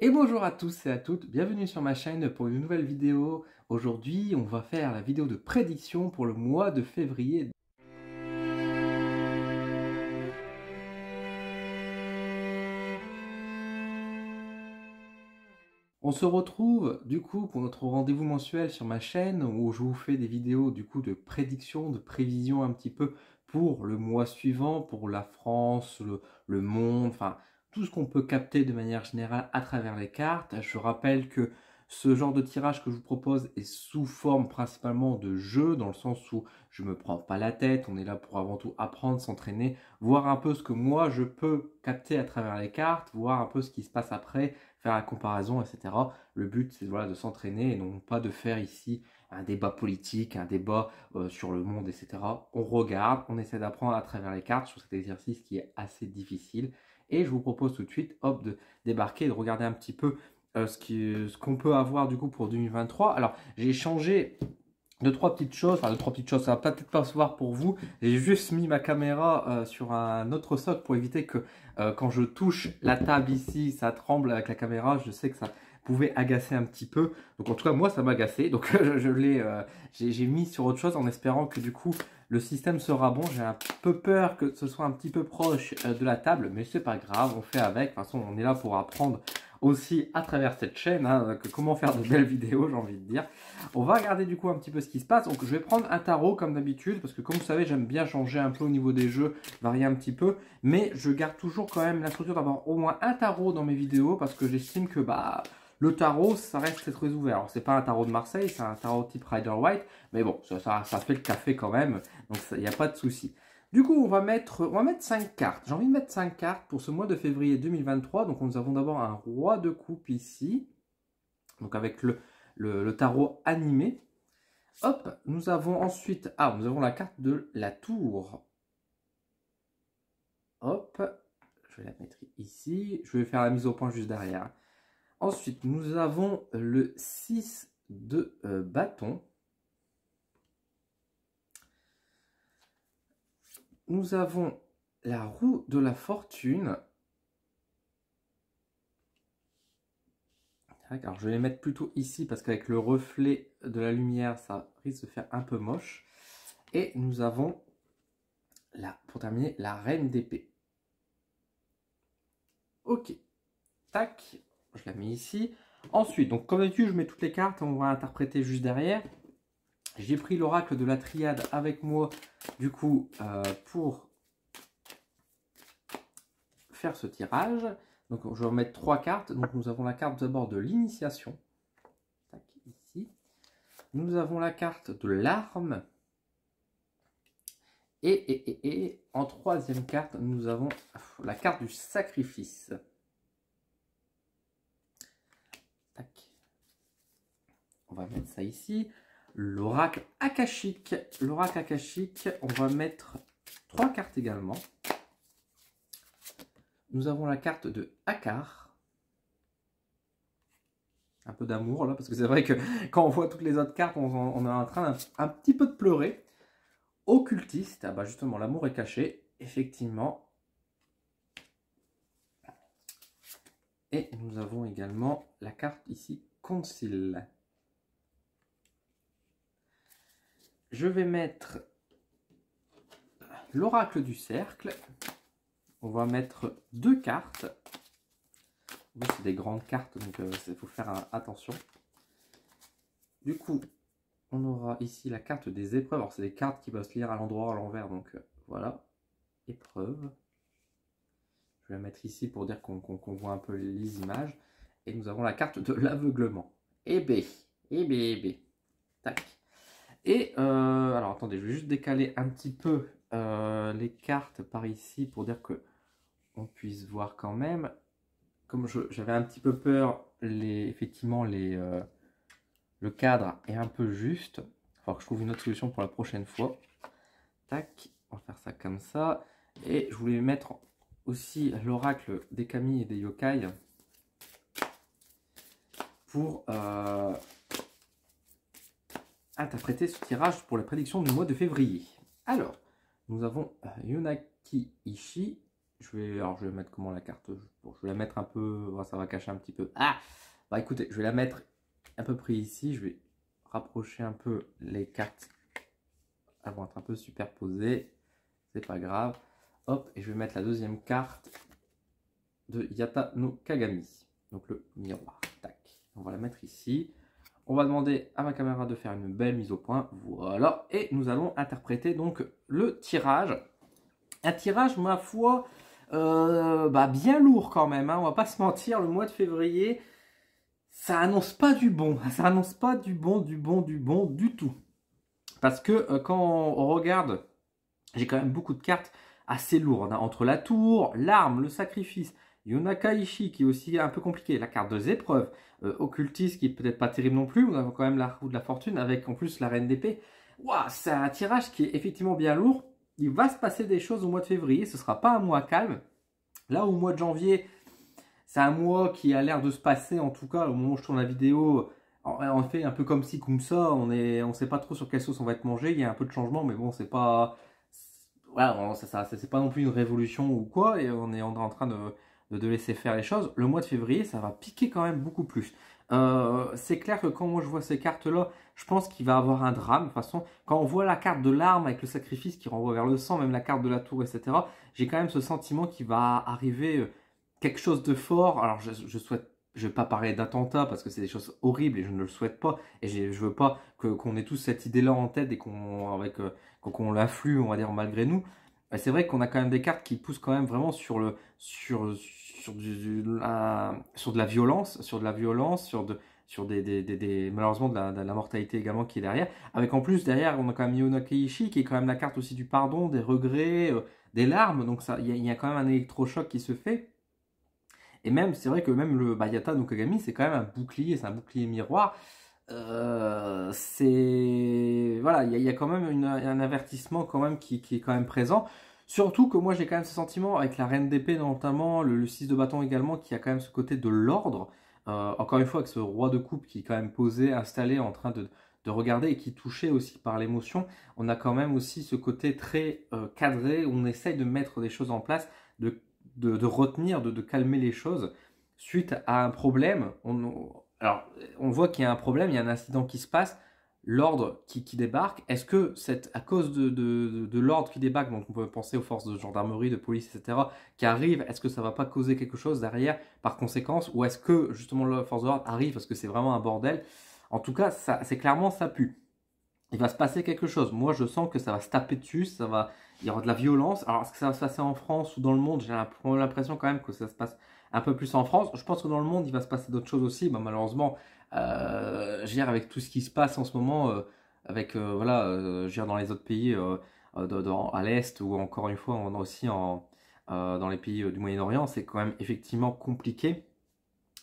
Et bonjour à tous et à toutes, bienvenue sur ma chaîne pour une nouvelle vidéo. Aujourd'hui, on va faire la vidéo de prédiction pour le mois de février. On se retrouve du coup pour notre rendez-vous mensuel sur ma chaîne où je vous fais des vidéos du coup de prédiction, de prévision un petit peu pour le mois suivant, pour la France, le monde, enfin tout ce qu'on peut capter de manière générale à travers les cartes. Je rappelle que ce genre de tirage que je vous propose est sous forme principalement de jeu, dans le sens où je ne me prends pas la tête, on est là pour avant tout apprendre, s'entraîner, voir un peu ce que moi je peux capter à travers les cartes, voir un peu ce qui se passe après, faire la comparaison, etc. Le but, c'est voilà, de s'entraîner et non pas de faire ici un débat politique, un débat sur le monde, etc. On regarde, on essaie d'apprendre à travers les cartes sur cet exercice qui est assez difficile. Et je vous propose tout de suite, hop, de débarquer et de regarder un petit peu ce qu'on peut avoir du coup pour 2023. Alors, j'ai changé deux, trois petites choses, enfin deux, trois petites choses, ça va peut-être pas se voir pour vous. J'ai juste mis ma caméra sur un autre socle pour éviter que quand je touche la table ici, ça tremble avec la caméra. Je sais que ça pouvait agacer un petit peu. Donc en tout cas, moi, ça m'a agacé. Donc j'ai mis sur autre chose en espérant que du coup, le système sera bon. J'ai un peu peur que ce soit un petit peu proche de la table, mais c'est pas grave, on fait avec. De toute façon, on est là pour apprendre aussi à travers cette chaîne, hein, comment faire de belles vidéos, j'ai envie de dire. On va regarder du coup un petit peu ce qui se passe. Donc je vais prendre un tarot comme d'habitude, parce que comme vous savez, j'aime bien changer un peu au niveau des jeux, varier un petit peu, mais je garde toujours quand même la structure d'avoir au moins un tarot dans mes vidéos, parce que j'estime que le tarot, ça reste très ouvert. Alors c'est pas un tarot de Marseille, c'est un tarot type Rider-Waite, mais bon, ça fait le café quand même, donc il n'y a pas de souci. Du coup, on va mettre 5 cartes. J'ai envie de mettre 5 cartes pour ce mois de février 2023. Donc, nous avons d'abord un roi de coupe ici. Donc, avec le tarot animé. Hop, nous avons ensuite... Ah, nous avons la carte de la tour. Hop, je vais la mettre ici. Je vais faire la mise au point juste derrière. Ensuite, nous avons le 6 de bâton. Nous avons la roue de la fortune. Alors je vais les mettre plutôt ici parce qu'avec le reflet de la lumière, ça risque de faire un peu moche. Et nous avons, là, pour terminer, la reine d'épée. Ok, tac, je la mets ici. Ensuite, donc comme d'habitude, je mets toutes les cartes, on va interpréter juste derrière. J'ai pris l'oracle de la triade avec moi, du coup, pour faire ce tirage. Donc je vais remettre 3 cartes. Donc nous avons la carte d'abord de l'initiation. Ici. Nous avons la carte de l'arme. Et en troisième carte, nous avons la carte du sacrifice. Tac. On va mettre ça ici. L'oracle akashique. L'oracle akashique, on va mettre 3 cartes également. Nous avons la carte de Akar. Un peu d'amour là, parce que c'est vrai que quand on voit toutes les autres cartes, on est en train un petit peu de pleurer. Occultiste, ah bah justement, l'amour est caché, effectivement. Et nous avons également la carte ici, Concile. Je vais mettre l'oracle du cercle. On va mettre 2 cartes. C'est des grandes cartes, donc il faut faire attention. Du coup, on aura ici la carte des épreuves. Alors, c'est des cartes qui peuvent se lire à l'endroit, à l'envers. Donc, voilà. Épreuve. Je vais la mettre ici pour dire qu'on voit un peu les images. Et nous avons la carte de l'aveuglement. Et B. Et B, et B. Tac. Et, alors, attendez, je vais juste décaler un petit peu les cartes par ici pour dire que on puisse voir quand même. Comme j'avais un petit peu peur, effectivement, le cadre est un peu juste. Il va falloir que je trouve une autre solution pour la prochaine fois. Tac, on va faire ça comme ça. Et je voulais mettre aussi l'oracle des kami et des yokai pour interpréter ce tirage pour la prédiction du mois de février. Alors, nous avons Yonaki Ishii Alors je vais mettre comment la carte? Bon, je vais la mettre un peu, oh, ça va cacher un petit peu. Ah! Bah écoutez, je vais la mettre à peu près ici. Je vais rapprocher un peu les cartes. Elles vont être un peu superposées. C'est pas grave. Hop, et je vais mettre la deuxième carte de Yata no Kagami. Donc le miroir. Tac. On va la mettre ici. On va demander à ma caméra de faire une belle mise au point. Voilà. Et nous allons interpréter donc le tirage. Un tirage, ma foi, bien lourd quand même. Hein, on va pas se mentir, le mois de février, ça annonce pas du bon. Ça annonce pas du bon du tout. Parce que quand on regarde, j'ai quand même beaucoup de cartes assez lourdes. Hein, entre la tour, l'arme, le sacrifice, Yonakaishi qui est aussi un peu compliqué, la carte des épreuves, Occultiste qui est peut-être pas terrible non plus, on a quand même la roue de la fortune avec en plus la reine d'épée. Waouh, c'est un tirage qui est effectivement bien lourd. Il va se passer des choses au mois de février, ce ne sera pas un mois calme. Là, au mois de janvier, c'est un mois qui a l'air de se passer, en tout cas, au moment où je tourne la vidéo, on fait un peu comme ci, comme ça, on sait pas trop sur quelle sauce on va être mangé, il y a un peu de changement, mais bon, c'est pas... Voilà, c'est pas non plus une révolution ou quoi, et on est en train de laisser faire les choses. Le mois de février, ça va piquer quand même beaucoup plus. C'est clair que quand moi je vois ces cartes-là, je pense qu'il va y avoir un drame. De toute façon, quand on voit la carte de l'arme avec le sacrifice qui renvoie vers le sang, même la carte de la tour, etc., j'ai quand même ce sentiment qu'il va arriver quelque chose de fort. Alors je souhaite, je vais pas parler d'attentat parce que c'est des choses horribles et je ne le souhaite pas. Et je veux pas qu'on ait tous cette idée-là en tête et qu'on l'afflue, on va dire, malgré nous. C'est vrai qu'on a quand même des cartes qui poussent quand même vraiment sur de la violence, malheureusement de la mortalité également qui est derrière. Avec en plus derrière, on a quand même Yona Keiichi qui est quand même la carte aussi du pardon, des regrets, des larmes. Donc ça, il y a quand même un électrochoc qui se fait. Et même, c'est vrai que même le Yata no Kagami, c'est quand même un bouclier, c'est un bouclier miroir. Voilà, il y a quand même un avertissement quand même qui est quand même présent. Surtout que moi j'ai quand même ce sentiment avec la reine d'épée notamment, le 6 de bâton également, qui a quand même ce côté de l'ordre. Encore une fois avec ce roi de coupe qui est quand même posé, installé, en train de regarder et qui est touché aussi par l'émotion. On a quand même aussi ce côté très cadré où on essaye de mettre des choses en place, de retenir, de calmer les choses. Suite à un problème, alors, on voit qu'il y a un problème, il y a un incident qui se passe, l'ordre qui débarque. Est-ce que c'est à cause de l'ordre qui débarque, donc on peut penser aux forces de gendarmerie, de police, etc., qui arrivent, est-ce que ça ne va pas causer quelque chose derrière par conséquence, ou est-ce que justement la force de l'ordre arrive parce que c'est vraiment un bordel? En tout cas, c'est clairement ça pue. Il va se passer quelque chose. Moi, je sens que ça va se taper dessus, il y aura de la violence. Alors, est-ce que ça va se passer en France ou dans le monde? J'ai l'impression quand même que ça se passe un peu plus en France. Je pense que dans le monde, il va se passer d'autres choses aussi. Malheureusement, je veux dire, avec tout ce qui se passe en ce moment, je veux dire, dans les autres pays à l'Est, ou encore une fois, on a aussi dans les pays du Moyen-Orient, c'est quand même effectivement compliqué,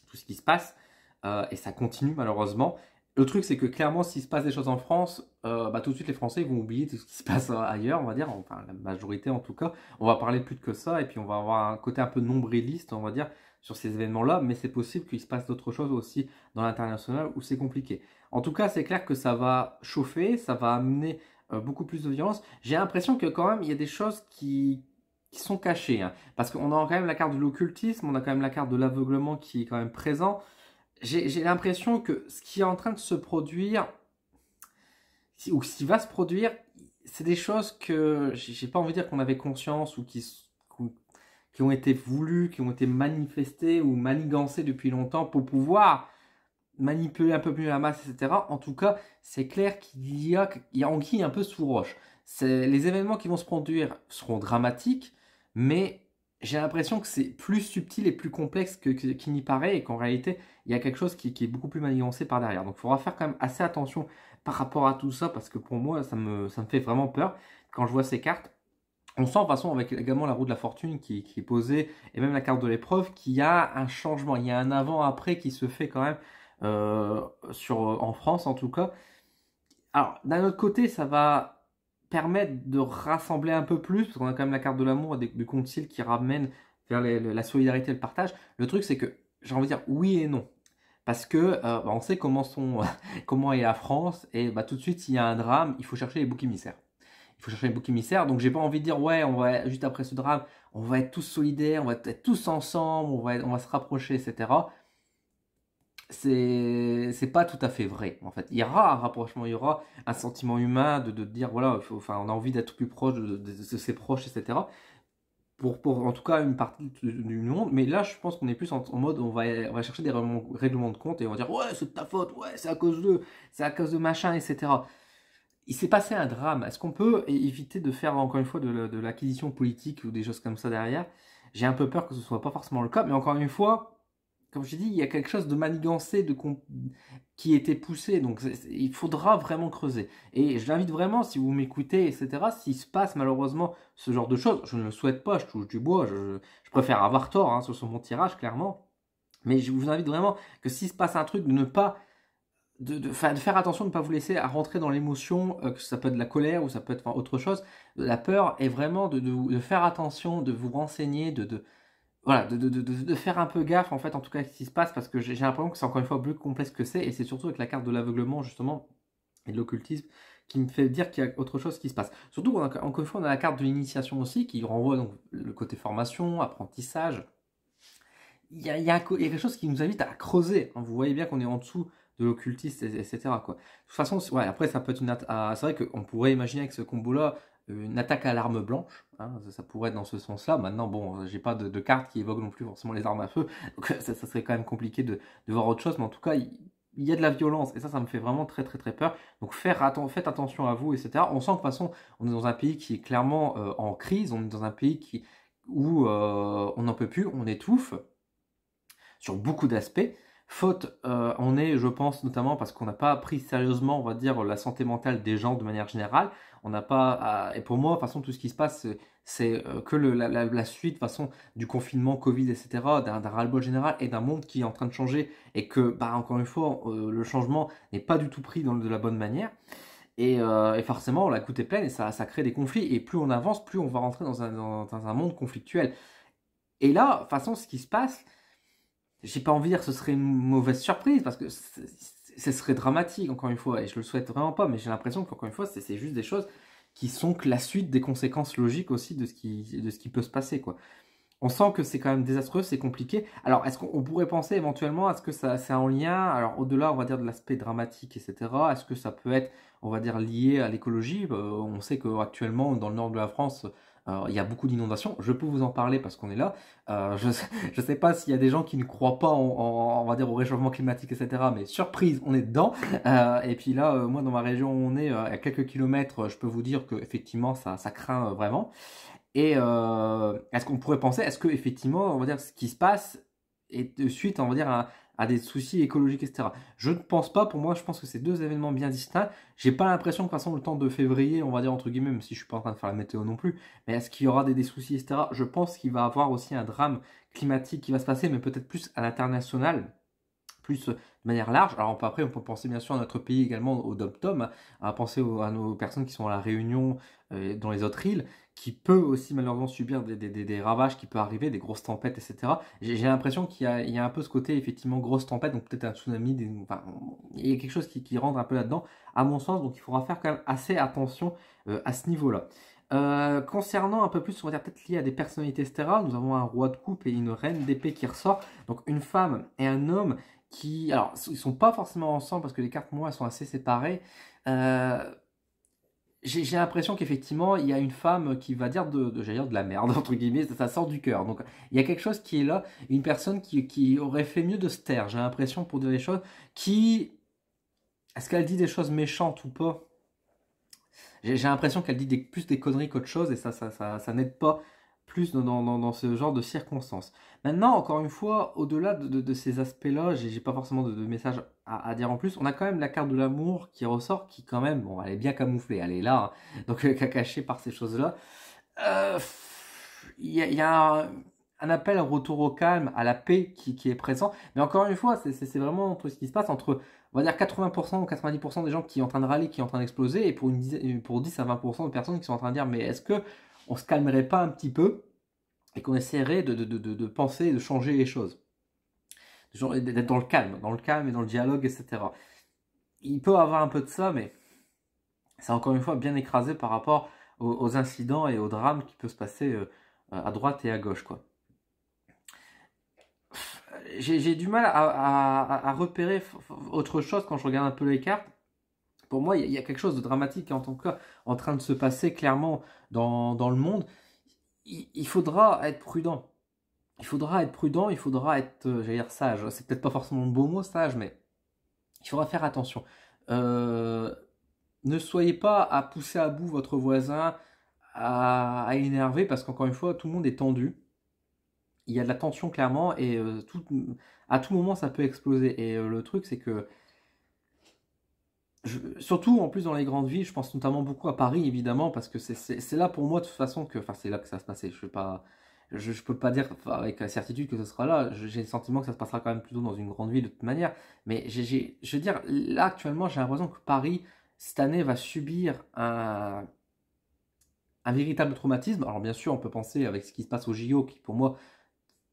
tout ce qui se passe, et ça continue malheureusement. Le truc, c'est que clairement, s'il se passe des choses en France, tout de suite, les Français vont oublier tout ce qui se passe ailleurs, on va dire, enfin la majorité en tout cas. On va parler plus que ça, et puis on va avoir un côté un peu nombriliste, on va dire, sur ces événements-là, mais c'est possible qu'il se passe d'autres choses aussi dans l'international où c'est compliqué. En tout cas, c'est clair que ça va chauffer, ça va amener beaucoup plus de violence. J'ai l'impression que quand même, il y a des choses qui sont cachées, hein, parce qu'on a quand même la carte de l'occultisme, on a quand même la carte de l'aveuglement qui est quand même présent. J'ai l'impression que ce qui est en train de se produire, ou ce qui va se produire, c'est des choses que j'ai pas envie de dire qu'on avait conscience ou qui ont été voulues, qui ont été manifestées ou manigancées depuis longtemps pour pouvoir manipuler un peu mieux la masse, etc. En tout cas, c'est clair qu'il y a anguille un peu sous roche. Les événements qui vont se produire seront dramatiques, mais j'ai l'impression que c'est plus subtil et plus complexe qu'il n'y paraît, et qu'en réalité, il y a quelque chose qui est beaucoup plus manigancé par derrière. Donc il faudra faire quand même assez attention par rapport à tout ça, parce que pour moi, ça me fait vraiment peur quand je vois ces cartes. On sent de toute façon avec également la roue de la fortune qui est posée, et même la carte de l'épreuve, qu'il y a un changement, il y a un avant-après qui se fait quand même en France en tout cas. Alors d'un autre côté, ça va permettre de rassembler un peu plus, parce qu'on a quand même la carte de l'amour du concile qui ramène vers la solidarité et le partage. Le truc, c'est que j'ai envie de dire oui et non. Parce que on sait comment est la France, et tout de suite, s'il y a un drame, il faut chercher les boucs émissaires. il faut chercher les boucs émissaires. Donc j'ai pas envie de dire ouais, on va juste après ce drame, on va être tous solidaires, on va être tous ensemble, on va se rapprocher, etc. C'est pas tout à fait vrai en fait. Il y aura un rapprochement, il y aura un sentiment humain de dire voilà, enfin on a envie d'être plus proche de ses proches, etc. Pour en tout cas une partie du monde. Mais là, je pense qu'on est plus en mode on va chercher des règlements de compte et on va dire ouais, c'est de ta faute, ouais, c'est à cause de machin, etc. Il s'est passé un drame. Est-ce qu'on peut éviter de faire encore une fois de l'acquisition politique ou des choses comme ça derrière? J'ai un peu peur que ce soit pas forcément le cas, mais encore une fois, comme je dis, il y a quelque chose de manigancé, qui était poussé, donc il faudra vraiment creuser. Et je l'invite vraiment, si vous m'écoutez, etc., s'il se passe malheureusement ce genre de choses, je ne le souhaite pas, je touche du bois, je préfère avoir tort hein, sur mon tirage, clairement, mais je vous invite vraiment que s'il se passe un truc, de ne pas de faire attention de ne pas vous laisser à rentrer dans l'émotion, que ça peut être de la colère ou ça peut être autre chose, la peur, est vraiment de faire attention, de vous renseigner, voilà, de faire un peu gaffe en fait, en tout cas, à ce qui se passe, parce que j'ai l'impression que c'est encore une fois plus complexe que c'est, et c'est surtout avec la carte de l'aveuglement justement et de l'occultisme qui me fait dire qu'il y a autre chose qui se passe. Surtout encore une fois, on a la carte de l'initiation aussi qui renvoie donc le côté formation, apprentissage. Il y a quelque chose qui nous invite à creuser, hein. Vous voyez bien qu'on est en dessous de l'occultiste, etc. Quoi. De toute façon, ouais, après, ça peut être c'est vrai qu'on pourrait imaginer avec ce combo-là une attaque à l'arme blanche, hein, ça pourrait être dans ce sens-là. Maintenant, bon, j'ai pas de carte qui évoque non plus forcément les armes à feu, donc ça serait quand même compliqué de voir autre chose, mais en tout cas, il y a de la violence, et ça me fait vraiment très très très peur. Donc faites attention à vous, etc. On sent que de toute façon, on est dans un pays qui est clairement en crise, on est dans un pays où on n'en peut plus, on étouffe sur beaucoup d'aspects. Faute, on est, je pense, notamment parce qu'on n'a pas pris sérieusement, on va dire, la santé mentale des gens de manière générale. On n'a pas, et pour moi, de toute façon, tout ce qui se passe, c'est que la suite, de façon, du confinement, Covid, etc., d'un ras-le-bol général et d'un monde qui est en train de changer et que, bah, encore une fois, le changement n'est pas du tout pris de la bonne manière. Et forcément, la coûte est pleine et ça crée des conflits. Et plus on avance, plus on va rentrer dans un monde conflictuel. Et là, de toute façon, ce qui se passe, j'ai pas envie de dire que ce serait une mauvaise surprise parce que ce serait dramatique encore une fois et je le souhaite vraiment pas, mais j'ai l'impression qu'encore une fois c'est juste des choses qui sont que la suite des conséquences logiques aussi de ce qui peut se passer quoi. On sent que c'est quand même désastreux, c'est compliqué. Alors est-ce qu'on pourrait penser éventuellement à ce que ça c'est en lien, alors au-delà on va dire de l'aspect dramatique etc. Est-ce que ça peut être on va dire lié à l'écologie? On sait qu'actuellement dans le nord de la France il y a beaucoup d'inondations, je peux vous en parler parce qu'on est là. Je ne sais pas s'il y a des gens qui ne croient pas on va dire au réchauffement climatique, etc. Mais surprise, on est dedans. Et puis là, moi dans ma région où on est, à quelques kilomètres, je peux vous dire que effectivement ça craint vraiment. Et est-ce qu'on pourrait penser, est-ce que effectivement, on va dire ce qui se passe est de suite, on va dire à des soucis écologiques, etc. Je ne pense pas. Pour moi, je pense que c'est deux événements bien distincts. J'ai pas l'impression que de toute façon le temps de février, on va dire entre guillemets, même si je suis pas en train de faire la météo non plus, mais est-ce qu'il y aura des soucis, etc. Je pense qu'il va y avoir aussi un drame climatique qui va se passer, mais peut-être plus à l'international, plus de manière large. Alors après, on peut penser bien sûr à notre pays également, au dom-tom, à penser à nos personnes qui sont à la Réunion, dans les autres îles, qui peut aussi malheureusement subir des ravages qui peuvent arriver, des grosses tempêtes, etc. J'ai l'impression qu'il y a un peu ce côté effectivement grosse tempête, donc peut-être un tsunami, enfin, il y a quelque chose qui rentre un peu là-dedans, à mon sens, donc il faudra faire quand même assez attention à ce niveau-là. Concernant un peu plus, on va dire peut-être lié à des personnalités, etc., nous avons un roi de coupe et une reine d'épée qui ressort, donc une femme et un homme qui, alors ils sont pas forcément ensemble parce que les cartes moi elles sont assez séparées. Euh, j'ai l'impression qu'effectivement il y a une femme qui va dire j'allais dire de la merde entre guillemets, ça sort du cœur. Donc il y a quelque chose qui est là, une personne qui aurait fait mieux de se taire. J'ai l'impression pour dire les choses, qui est-ce qu'elle dit des choses méchantes ou pas? J'ai l'impression qu'elle dit plus des conneries qu'autre chose et ça n'aide pas plus dans ce genre de circonstances. Maintenant, encore une fois, au-delà de ces aspects-là, j'ai pas forcément de message à dire en plus. On a quand même la carte de l'amour qui ressort, qui quand même, bon, elle est bien camouflée, elle est là, hein, donc cachée par ces choses-là. Euh, il y a un appel, un retour au calme, à la paix qui est présent. Mais encore une fois, c'est vraiment entre ce qui se passe entre, on va dire 80% ou 90% des gens qui sont en train de râler, qui sont en train d'exploser, et pour 10 à 20% de personnes qui sont en train de dire, mais est-ce que on se calmerait pas un petit peu et qu'on essaierait de penser et de changer les choses? D'être dans le calme et dans le dialogue, etc. Il peut avoir un peu de ça, mais c'est encore une fois bien écrasé par rapport aux incidents et aux drames qui peuvent se passer à droite et à gauche, quoi. J'ai du mal à repérer autre chose quand je regarde un peu les cartes. Pour moi, il y a quelque chose de dramatique en tant que en train de se passer clairement dans le monde. Il faudra être prudent. Il faudra être prudent, il faudra être, j'allais dire sage. C'est peut-être pas forcément le beau mot, sage, mais il faudra faire attention. Euh, Ne soyez pas à pousser à bout votre voisin, à énerver, parce qu'encore une fois, tout le monde est tendu. Il y a de la tension clairement, et à tout moment, ça peut exploser. Et le truc, c'est que surtout en plus dans les grandes villes, je pense notamment beaucoup à Paris évidemment, parce que c'est là pour moi de toute façon que, enfin c'est là que ça se passait. Je peux pas dire avec certitude que ce sera là. J'ai le sentiment que ça se passera quand même plutôt dans une grande ville de toute manière. Mais je veux dire, là actuellement, j'ai l'impression que Paris cette année va subir un véritable traumatisme. Alors bien sûr, on peut penser avec ce qui se passe au JO, qui pour moi,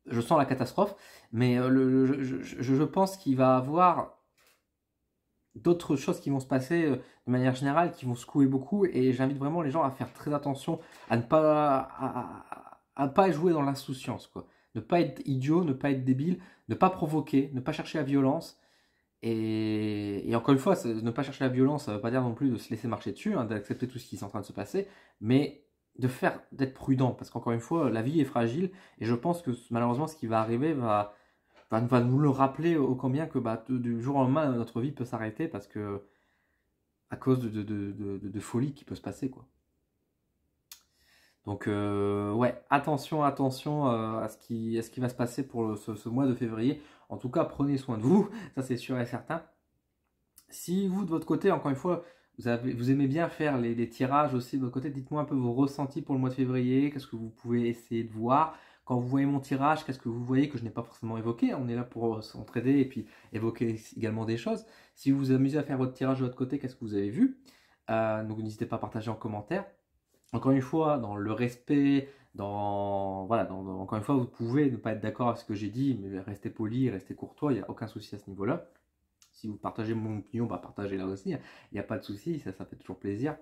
je sens la catastrophe, mais je pense qu'il va avoir d'autres choses qui vont se passer de manière générale, qui vont secouer beaucoup, et j'invite vraiment les gens à faire très attention, à ne pas, à pas jouer dans l'insouciance, quoi. Ne pas être idiot, ne pas être débile, ne pas provoquer, ne pas chercher la violence, et encore une fois, ne pas chercher la violence, ça ne veut pas dire non plus de se laisser marcher dessus, hein, d'accepter tout ce qui est en train de se passer, mais d'être prudent, parce qu'encore une fois, la vie est fragile, et je pense que malheureusement, ce qui va arriver va nous le rappeler ô combien que bah, du jour au lendemain, notre vie peut s'arrêter parce que à cause de folie qui peut se passer, quoi. Donc ouais, attention, attention à ce qui va se passer pour ce mois de février. En tout cas, prenez soin de vous, ça c'est sûr et certain. Si vous, de votre côté, encore une fois, vous aimez bien faire les tirages aussi de votre côté, dites-moi un peu vos ressentis pour le mois de février, qu'est-ce que vous pouvez essayer de voir. Quand vous voyez mon tirage, qu'est-ce que vous voyez que je n'ai pas forcément évoqué? On est là pour s'entraider et puis évoquer également des choses. Si vous vous amusez à faire votre tirage de votre côté, qu'est-ce que vous avez vu? Donc n'hésitez pas à partager en commentaire. Encore une fois, dans le respect, voilà, encore une fois, vous pouvez ne pas être d'accord avec ce que j'ai dit, mais restez poli, restez courtois, il n'y a aucun souci à ce niveau-là. Si vous partagez mon opinion, bah partagez-la aussi, il n'y a pas de souci, ça fait toujours plaisir.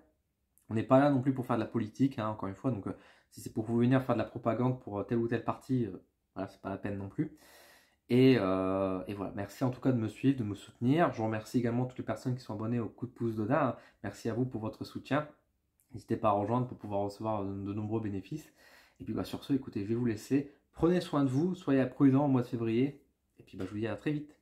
On n'est pas là non plus pour faire de la politique, hein, encore une fois, donc si c'est pour vous venir faire de la propagande pour telle ou telle partie, voilà, c'est pas la peine non plus. Et voilà, merci en tout cas de me suivre, de me soutenir. Je remercie également toutes les personnes qui sont abonnées au coup de pouce d'Odin, hein. Merci à vous pour votre soutien. N'hésitez pas à rejoindre pour pouvoir recevoir de nombreux bénéfices. Et puis bah, sur ce, écoutez, je vais vous laisser. Prenez soin de vous, soyez prudents au mois de février. Et puis bah, je vous dis à très vite.